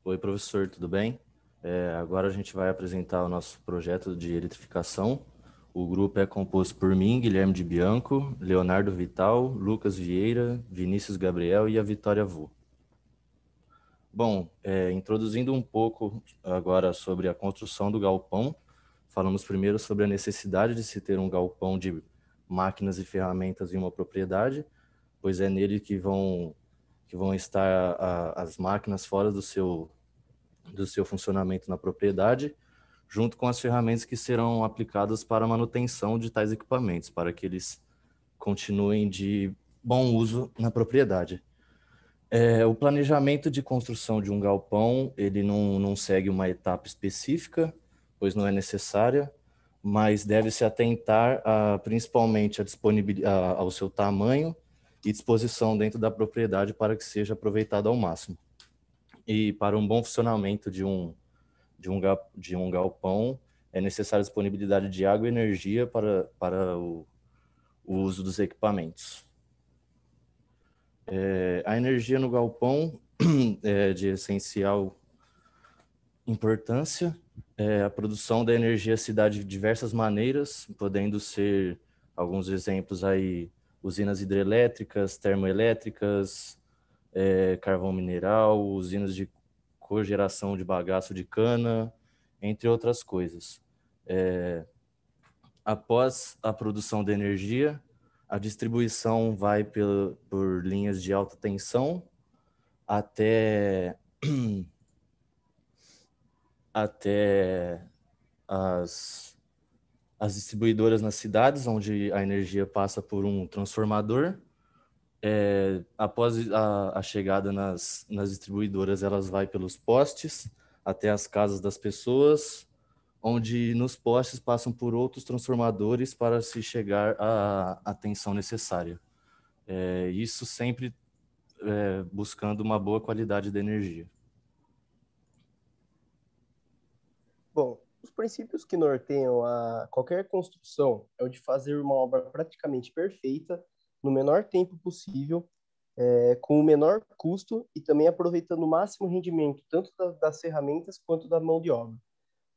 Oi, professor, tudo bem? Agora a gente vai apresentar o nosso projeto de eletrificação. O grupo é composto por mim, Guilherme de Bianco, Leonardo Vital, Lucas Vieira, Vinícius Gabriel e a Vitória Vu. Bom, introduzindo um pouco agora sobre a construção do galpão, falamos primeiro sobre a necessidade de se ter um galpão de máquinas e ferramentas em uma propriedade, pois é nele que vão estar as máquinas fora do seu funcionamento na propriedade, junto com as ferramentas que serão aplicadas para a manutenção de tais equipamentos, para que eles continuem de bom uso na propriedade. O planejamento de construção de um galpão, ele não segue uma etapa específica, pois não é necessária, mas deve se atentar principalmente ao seu tamanho e disposição dentro da propriedade para que seja aproveitado ao máximo. E para um bom funcionamento de um galpão, é necessária disponibilidade de água e energia para o uso dos equipamentos. A energia no galpão é de essencial importância. A produção da energia se dá de diversas maneiras, podendo ser alguns exemplos aí, usinas hidrelétricas, termoelétricas, carvão mineral, usinas de cogeração de bagaço de cana, entre outras coisas. Após a produção de energia, a distribuição vai por linhas de alta tensão até as distribuidoras nas cidades, onde a energia passa por um transformador. Após a chegada nas distribuidoras, elas vai pelos postes até as casas das pessoas, onde nos postes passam por outros transformadores para se chegar à tensão necessária. Isso sempre buscando uma boa qualidade de energia. Bom, os princípios que norteiam a qualquer construção é o de fazer uma obra praticamente perfeita, no menor tempo possível, com o menor custo e também aproveitando o máximo rendimento, tanto das ferramentas quanto da mão de obra.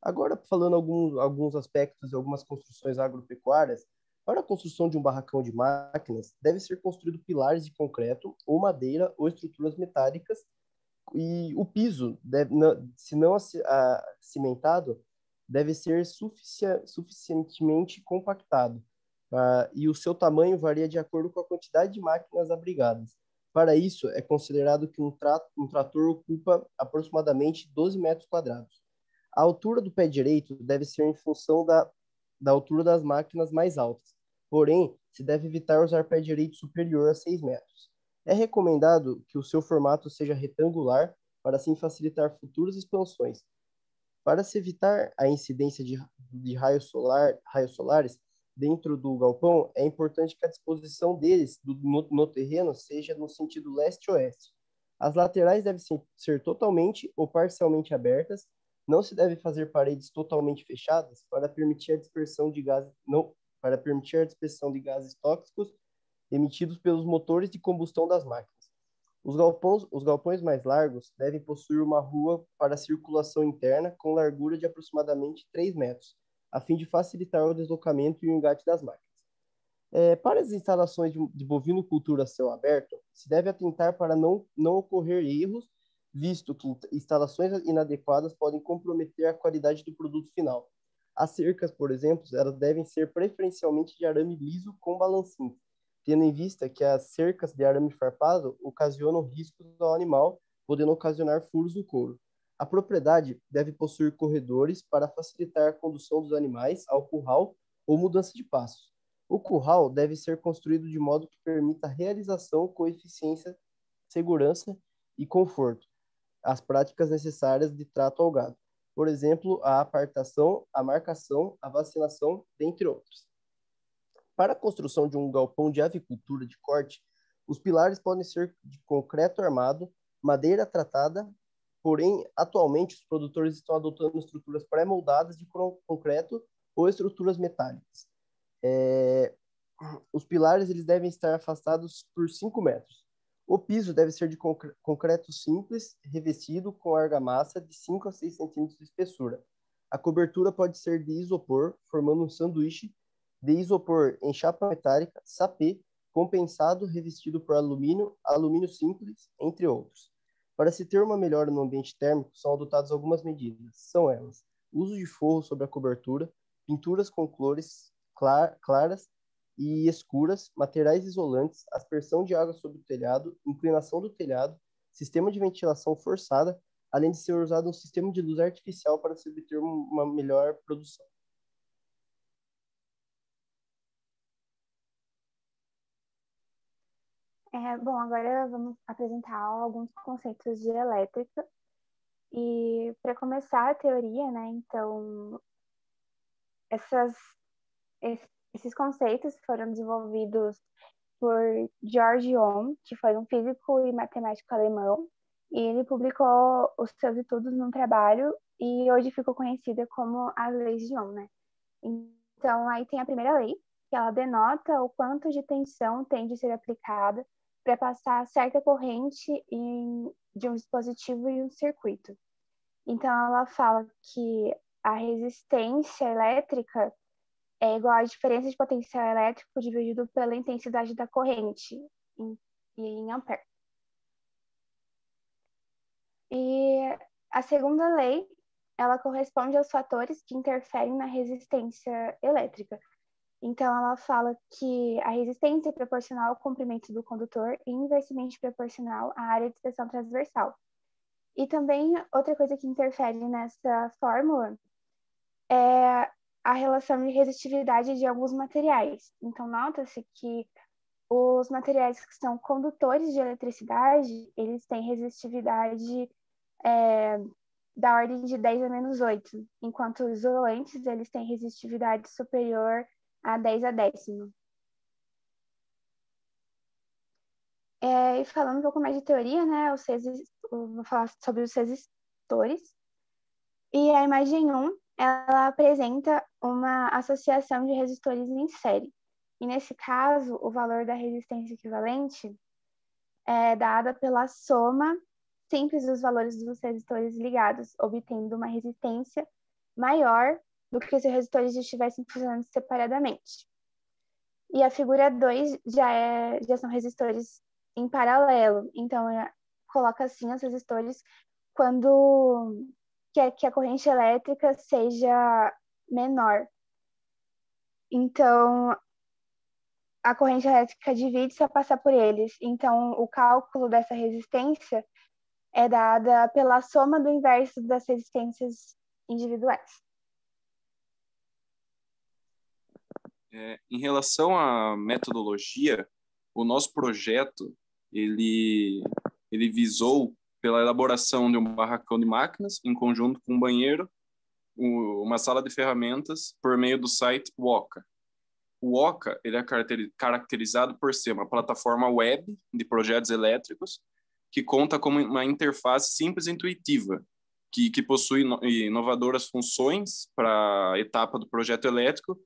Agora, falando alguns aspectos de algumas construções agropecuárias, para a construção de um barracão de máquinas, deve ser construído pilares de concreto ou madeira ou estruturas metálicas, e o piso, se não cimentado, deve ser suficientemente compactado, e o seu tamanho varia de acordo com a quantidade de máquinas abrigadas. Para isso, é considerado que um trator ocupa aproximadamente 12 metros quadrados. A altura do pé direito deve ser em função da altura das máquinas mais altas. Porém, se deve evitar usar pé direito superior a 6 metros. É recomendado que o seu formato seja retangular para assim facilitar futuras expansões. Para se evitar a incidência de raios solares dentro do galpão, é importante que a disposição deles no terreno seja no sentido leste-oeste. As laterais devem ser totalmente ou parcialmente abertas. Não se deve fazer paredes totalmente fechadas para permitir a dispersão de gases tóxicos emitidos pelos motores de combustão das máquinas. Os galpões mais largos devem possuir uma rua para circulação interna com largura de aproximadamente 3 metros, a fim de facilitar o deslocamento e o engate das máquinas. Para as instalações de bovinocultura a céu aberto, se deve atentar para não ocorrer erros, visto que instalações inadequadas podem comprometer a qualidade do produto final. As cercas, por exemplo, elas devem ser preferencialmente de arame liso com balancinho, tendo em vista que as cercas de arame farpado ocasionam riscos ao animal, podendo ocasionar furos no couro. A propriedade deve possuir corredores para facilitar a condução dos animais ao curral ou mudança de pastos. O curral deve ser construído de modo que permita a realização com eficiência, segurança e conforto, as práticas necessárias de trato ao gado. Por exemplo, a apartação, a marcação, a vacinação, dentre outros. Para a construção de um galpão de avicultura de corte, os pilares podem ser de concreto armado, madeira tratada, porém, atualmente, os produtores estão adotando estruturas pré-moldadas de concreto ou estruturas metálicas. Os pilares eles devem estar afastados por 5 metros. O piso deve ser de concreto simples, revestido com argamassa de 5 a 6 centímetros de espessura. A cobertura pode ser de isopor, formando um sanduíche de isopor em chapa metálica, sapê, compensado, revestido por alumínio, alumínio simples, entre outros. Para se ter uma melhora no ambiente térmico, são adotadas algumas medidas. São elas: uso de forro sobre a cobertura, pinturas com cores claras e escuras, materiais isolantes, aspersão de água sobre o telhado, inclinação do telhado, sistema de ventilação forçada, além de ser usado um sistema de luz artificial para se obter uma melhor produção. Bom, agora vamos apresentar alguns conceitos de elétrica. E para começar a teoria, né, então, esses conceitos foram desenvolvidos por George Ohm, que foi um físico e matemático alemão, e ele publicou os seus estudos num trabalho e hoje ficou conhecida como as leis de Ohm, né? Então, aí tem a primeira lei, que ela denota o quanto de tensão tem de ser aplicada para passar certa corrente de um dispositivo e um circuito. Então, ela fala que a resistência elétrica é igual à diferença de potencial elétrico dividido pela intensidade da corrente em ampere. E a segunda lei, ela corresponde aos fatores que interferem na resistência elétrica. Então, ela fala que a resistência é proporcional ao comprimento do condutor e inversamente proporcional à área de seção transversal. E também, outra coisa que interfere nessa fórmula é a relação de resistividade de alguns materiais. Então, nota-se que os materiais que são condutores de eletricidade, eles têm resistividade da ordem de 10 a menos 8, enquanto os isolantes, eles têm resistividade superior a 10 a décimo. E falando um pouco mais de teoria, né, eu vou falar sobre os resistores. E a imagem 1, ela apresenta uma associação de resistores em série. E nesse caso, o valor da resistência equivalente é dada pela soma simples dos valores dos resistores ligados, obtendo uma resistência maior do que se os resistores estivessem funcionando separadamente. E a figura 2 já são resistores em paralelo. Então, coloca assim os resistores quando que a corrente elétrica seja menor. Então, a corrente elétrica divide-se a passar por eles. Então, o cálculo dessa resistência é dada pela soma do inverso das resistências individuais. Em relação à metodologia, o nosso projeto ele visou pela elaboração de um barracão de máquinas em conjunto com um banheiro, uma sala de ferramentas por meio do site Woca. O Woca ele é caracterizado por ser uma plataforma web de projetos elétricos que conta com uma interface simples e intuitiva, que possui inovadoras funções para a etapa do projeto elétrico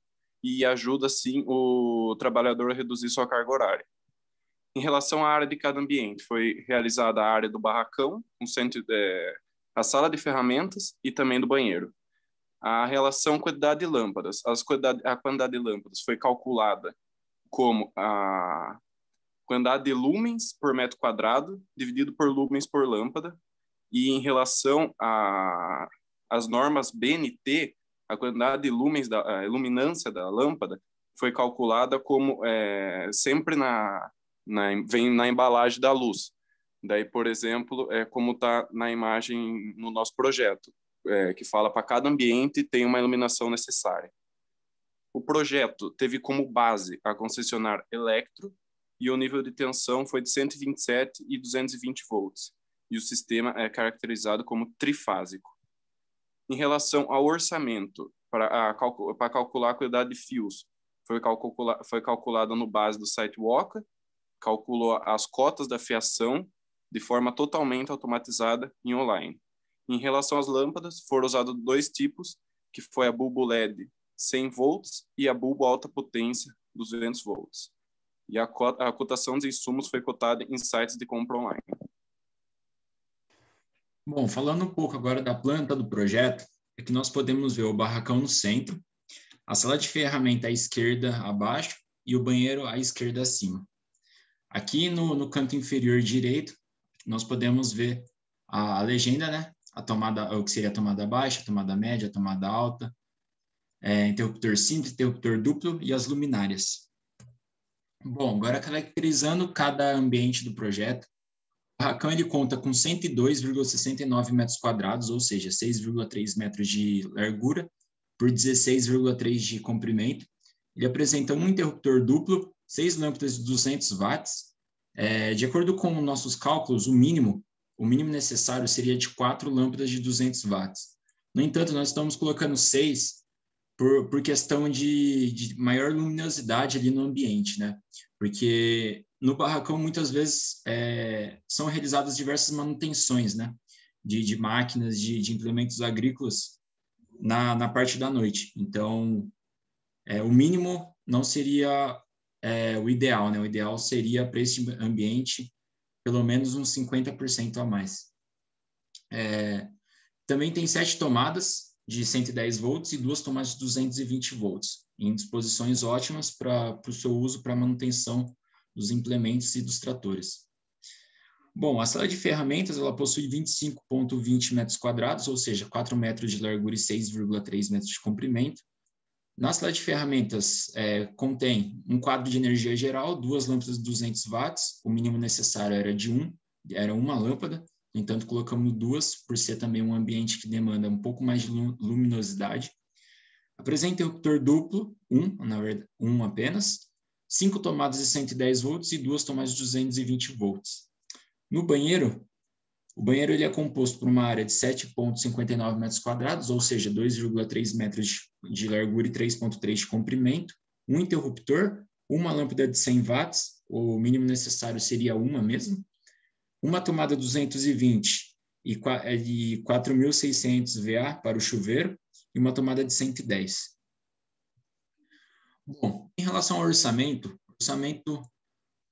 e ajuda, assim, o trabalhador a reduzir sua carga horária. Em relação à área de cada ambiente, foi realizada a área do barracão, a sala de ferramentas e também do banheiro. A relação quantidade de lâmpadas. A quantidade de lâmpadas foi calculada como a quantidade de lumens por metro quadrado, dividido por lumens por lâmpada. E em relação às normas BNT, a quantidade de lumens, a iluminância da lâmpada foi calculada como sempre vem na embalagem da luz. Daí, por exemplo, como está na imagem no nosso projeto, que fala para cada ambiente tem uma iluminação necessária. O projeto teve como base a concessionária Electro e o nível de tensão foi de 127 e 220 volts. E o sistema é caracterizado como trifásico. Em relação ao orçamento, para calcular a quantidade de fios, foi calculado no base do site Woca, calculou as cotas da fiação de forma totalmente automatizada e online. Em relação às lâmpadas, foram usados dois tipos, que foi a bulbo LED 100 volts e a bulbo alta potência 200 volts. e a cotação dos insumos foi cotada em sites de compra online. Bom, falando um pouco agora da planta do projeto, é que nós podemos ver o barracão no centro, a sala de ferramenta à esquerda abaixo e o banheiro à esquerda acima. Aqui no canto inferior direito, nós podemos ver a legenda, né? A tomada, o que seria a tomada baixa, a tomada média, a tomada alta, interruptor simples, interruptor duplo e as luminárias. Bom, agora caracterizando cada ambiente do projeto, o barracão ele conta com 102,69 metros quadrados, ou seja, 6,3 metros de largura por 16,3 de comprimento. Ele apresenta um interruptor duplo, 6 lâmpadas de 200 watts. De acordo com nossos cálculos, o mínimo necessário seria de 4 lâmpadas de 200 watts. No entanto, nós estamos colocando 6 por questão de maior luminosidade ali no ambiente, né? Porque no barracão, muitas vezes, são realizadas diversas manutenções, né? De máquinas, de implementos agrícolas na parte da noite. Então, o mínimo não seria o ideal, né? O ideal seria, para esse ambiente, pelo menos uns 50% a mais. Também tem 7 tomadas de 110 volts e 2 tomadas de 220 volts, em disposições ótimas para o seu uso para manutenção dos implementos e dos tratores. Bom, a sala de ferramentas ela possui 25,20 metros quadrados, ou seja, 4 metros de largura e 6,3 metros de comprimento. Na sala de ferramentas contém um quadro de energia geral, 2 lâmpadas de 200 watts, o mínimo necessário era uma lâmpada, no entanto colocamos 2, por ser também um ambiente que demanda um pouco mais de luminosidade. Apresenta interruptor duplo, na verdade, um apenas, 5 tomadas de 110 volts e 2 tomadas de 220 volts. No banheiro, o banheiro ele é composto por uma área de 7,59 metros quadrados, ou seja, 2,3 metros de largura e 3,3 de comprimento, um interruptor, uma lâmpada de 100 watts, o mínimo necessário seria uma mesmo, uma tomada 220 e 4.600 VA para o chuveiro e uma tomada de 110. Bom, em relação ao orçamento, o orçamento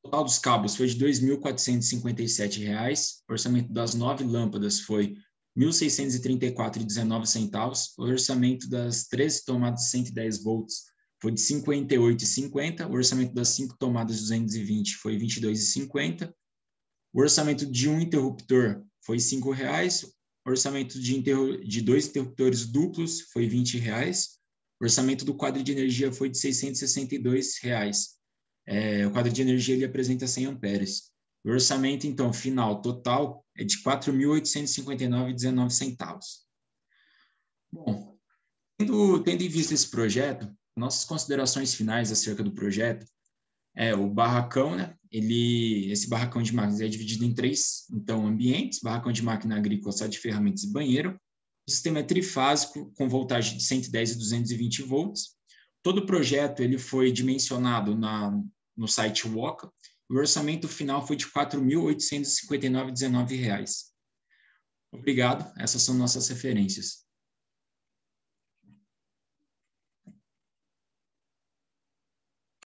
total dos cabos foi de R$ 2.457, o orçamento das 9 lâmpadas foi R$ 1.634,19, o orçamento das 13 tomadas de 110 volts foi de R$ 58,50, o orçamento das 5 tomadas de 220 foi R$ 22,50, o orçamento de um interruptor foi R$ 5,00, o orçamento de 2 interruptores duplos foi R$ 20,00, o orçamento do quadro de energia foi de R$ 662,00. O quadro de energia ele apresenta 100 amperes. O orçamento, então, final, total, é de R$ 4.859,19. Bom, tendo em vista esse projeto, nossas considerações finais acerca do projeto o barracão, né? Esse barracão de máquinas é dividido em 3 ambientes: barracão de máquina agrícola, sala de ferramentas e banheiro. O sistema é trifásico, com voltagem de 110 e 220 volts. Todo o projeto ele foi dimensionado no site Woca. O orçamento final foi de R$ 4.859,19. Obrigado, essas são nossas referências.